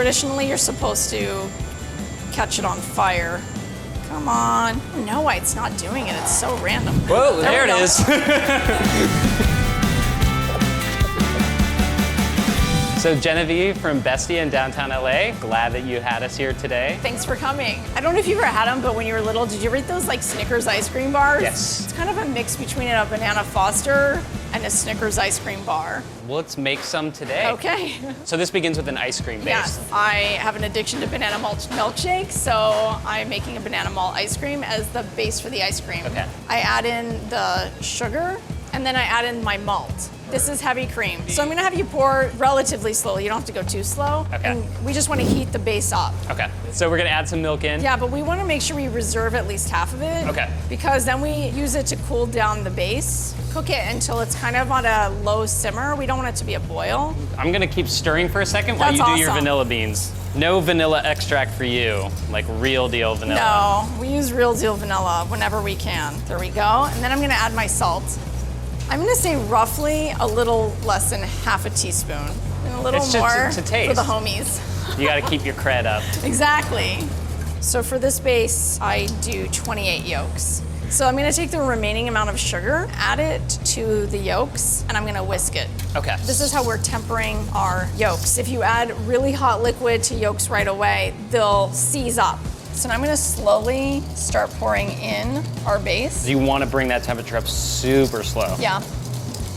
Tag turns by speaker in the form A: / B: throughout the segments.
A: Traditionally, you're supposed to catch it on fire. Come on. I don't know why it's not doing it. It's so random.
B: Whoa, there it is. So Genevieve from Bestia in downtown LA, glad that you had us here today.
A: Thanks for coming. I don't know if you ever had them, but when you were little, did you ever eat those like Snickers ice cream bars?
B: Yes.
A: It's kind of a mix between a Banana Foster and a Snickers ice cream bar.
B: Well, let's make some today.
A: Okay.
B: So this begins with an ice cream base.
A: Yes, I have an addiction to banana malt milkshake, so I'm making a banana malt ice cream as the base for the ice cream.
B: Okay.
A: I add in the sugar, and then I add in my malt. This is heavy cream. So I'm gonna have you pour relatively slowly. You don't have to go too slow.
B: Okay.
A: And we just wanna heat the base up.
B: Okay, so we're gonna add some milk in.
A: Yeah, but we wanna make sure we reserve at least half of it.
B: Okay.
A: Because then we use it to cool down the base. Cook it until it's kind of on a low simmer. We don't want it to be a boil.
B: I'm gonna keep stirring for a second while
A: That's
B: you do your
A: awesome.
B: vanilla beans. No vanilla extract for you, like real deal vanilla.
A: No, we use real deal vanilla whenever we can. There we go. And then I'm gonna add my salt. I'm gonna say roughly a little less than half a teaspoon. And a little
B: It's just
A: more
B: to taste.
A: for the homies.
B: You gotta keep your cred up.
A: Exactly. So for this base, I do 28 yolks. So I'm gonna take the remaining amount of sugar, add it to the yolks, and I'm gonna whisk it.
B: Okay.
A: This is how we're tempering our yolks. If you add really hot liquid to yolks right away, they'll seize up. So now I'm gonna slowly start pouring in our base.
B: You wanna bring that temperature up super slow.
A: Yeah,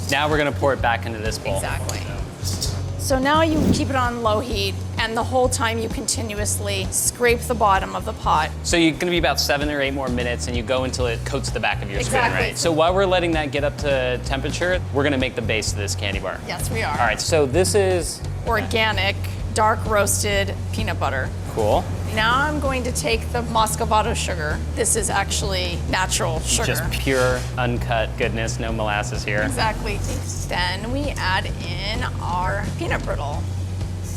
B: Now we're gonna pour it back into this bowl.
A: exactly. So now you keep it on low heat, and the whole time you continuously scrape the bottom of the pot.
B: So you're gonna be about 7 or 8 more minutes and you go until it coats the back of your spoon,
A: Exactly.
B: right? So while we're letting that get up to temperature, we're gonna make the base of this candy bar.
A: Yes, we are.
B: All right, so this is
A: Organic, dark roasted peanut butter.
B: cool.
A: Now I'm going to take the muscovado sugar. This is actually natural sugar.
B: Just pure, uncut goodness, no molasses here.
A: Exactly. Then we add in our peanut brittle.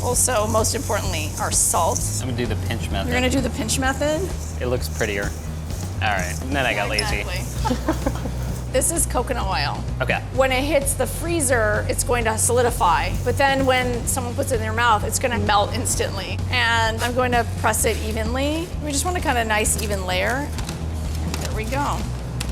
A: Also, most importantly, our salt.
B: I'm gonna do the pinch method.
A: You're gonna do the pinch method.
B: It looks prettier. All right, and then I got lazy.
A: Exactly. This is coconut oil.
B: Okay.
A: When it hits the freezer, it's going to solidify. But then when someone puts it in their mouth, it's gonna melt instantly. And I'm going to press it evenly. We just want a kind of nice even layer. And there we go.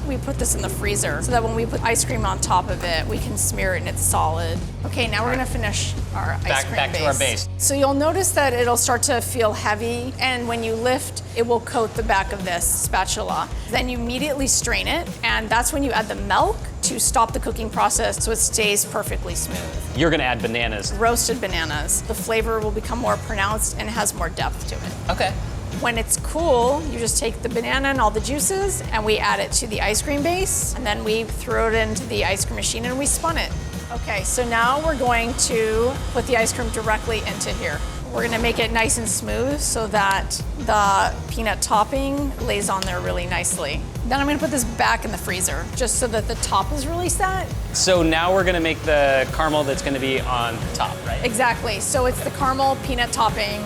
A: We put this in the freezer so that when we put ice cream on top of it, we can smear it and it's solid. Okay, now we're gonna finish our ice cream
B: back
A: base.
B: to our base.
A: So you'll notice that it'll start to feel heavy, and when you lift, it will coat the back of this spatula. Then you immediately strain it, and that's when you add the milk to stop the cooking process so it stays perfectly smooth.
B: You're gonna add bananas.
A: Roasted bananas. The flavor will become more pronounced and has more depth to it.
B: Okay.
A: When it's cool, you just take the banana and all the juices and we add it to the ice cream base, and then we throw it into the ice cream machine and we spun it. Okay, so now we're going to put the ice cream directly into here. We're gonna make it nice and smooth so that the peanut topping lays on there really nicely. Then I'm gonna put this back in the freezer just so that the top is really set.
B: So now we're gonna make the caramel that's gonna be on top, right?
A: Exactly, so it's the caramel peanut topping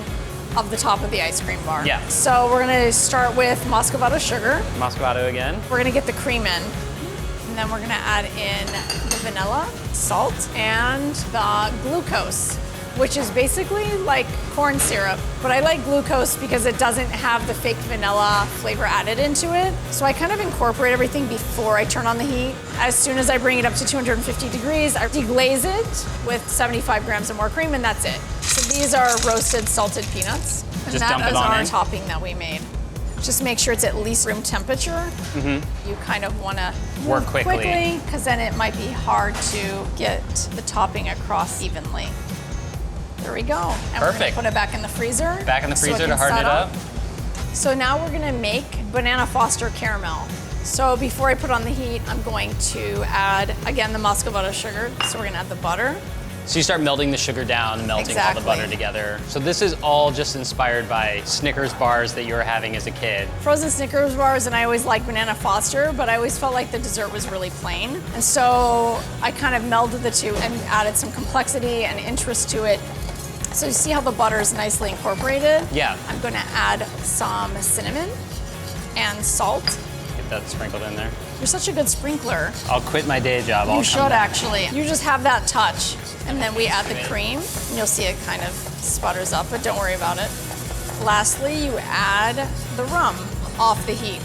A: of the top of the ice cream bar.
B: Yeah.
A: So we're gonna start with muscovado sugar.
B: Muscovado again.
A: We're gonna get the cream in, and then we're gonna add in the vanilla, salt, and the glucose, which is basically like corn syrup. But I like glucose because it doesn't have the fake vanilla flavor added into it. So I kind of incorporate everything before I turn on the heat. As soon as I bring it up to 250 degrees, I deglaze it with 75 grams of more cream, and that's it. So these are roasted salted peanuts. And
B: Just
A: that
B: dump it
A: is
B: on
A: our
B: in?
A: topping that we made. Just make sure it's at least room temperature. You kind of want to
B: Work quickly.
A: because then it might be hard to get the topping across evenly. There we go. And we're
B: Perfect.
A: gonna put it back in the freezer.
B: Back in the
A: so
B: freezer
A: it
B: to
A: can
B: harden it
A: set
B: up.
A: So now we're gonna make Banana Foster caramel. So before I put on the heat, I'm going to add, again, the muscovado sugar. So we're gonna add the butter.
B: So you start melting the sugar down, melting all the
A: Exactly.
B: butter together. So this is all just inspired by Snickers bars that you were having as a kid.
A: Frozen Snickers bars, and I always liked Banana Foster, but I always felt like the dessert was really plain. And so I kind of melded the two and added some complexity and interest to it. So you see how the butter is nicely incorporated?
B: Yeah.
A: I'm gonna add some cinnamon and salt.
B: Get that sprinkled in there.
A: You're such a good sprinkler.
B: I'll quit my day job. I'll
A: You
B: come
A: should
B: back.
A: actually. You just have that touch. And then we add the cream. And you'll see it kind of sputters up, but don't worry about it. Lastly, you add the rum off the heat.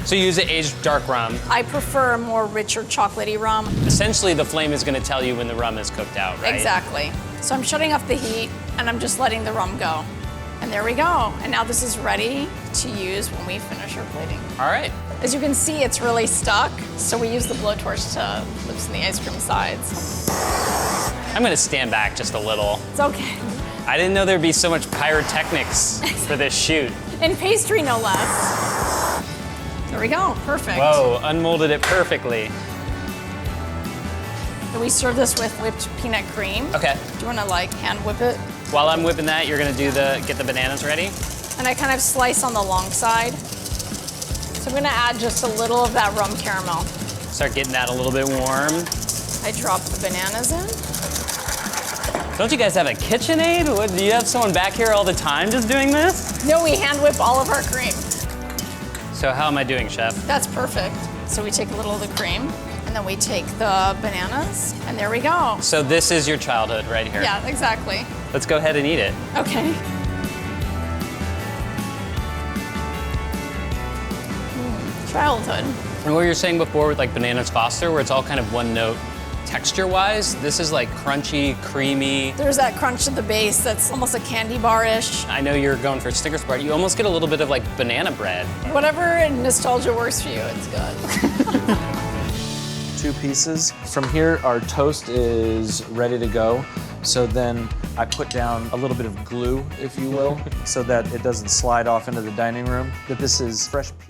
B: So you use an aged dark rum.
A: I prefer a more richer chocolatey rum.
B: Essentially, the flame is going to tell you when the rum is cooked out, right?
A: Exactly. So I'm shutting off the heat and I'm just letting the rum go. And there we go. And now this is ready to use when we finish our plating.
B: All right.
A: As you can see, it's really stuck. So we use the blowtorch to loosen the ice cream sides.
B: I'm going to stand back just a little.
A: It's okay.
B: I didn't know there'd be so much pyrotechnics for this shoot.
A: And pastry, no less. There we go, perfect.
B: Whoa, unmolded it perfectly.
A: And we serve this with whipped peanut cream.
B: Okay.
A: Do you want to like hand whip it?
B: While I'm whipping that, you're gonna get the bananas ready?
A: And I kind of slice on the long side. So I'm gonna add just a little of that rum caramel.
B: Start getting that a little bit warm.
A: I drop the bananas in.
B: Don't you guys have a KitchenAid? What, do you have someone back here all the time just doing this?
A: No, we hand whip all of our cream.
B: So how am I doing, Chef?
A: That's perfect. So we take a little of the cream, and then we take the bananas, and there we go.
B: So this is your childhood right here.
A: Yeah, exactly.
B: Let's go ahead and eat it.
A: Okay. Childhood.
B: And what you were saying before with like Bananas Foster, where it's all kind of one note texture-wise, this is like crunchy, creamy.
A: There's that crunch at the base that's almost a candy bar-ish.
B: I know you're going for Snickers bar. You almost get a little bit of like banana bread.
A: Whatever nostalgia works for you, it's good.
C: 2 pieces. From here, our toast is ready to go. So then I put down a little bit of glue, if you will, so that it doesn't slide off into the dining room. But this is fresh peas.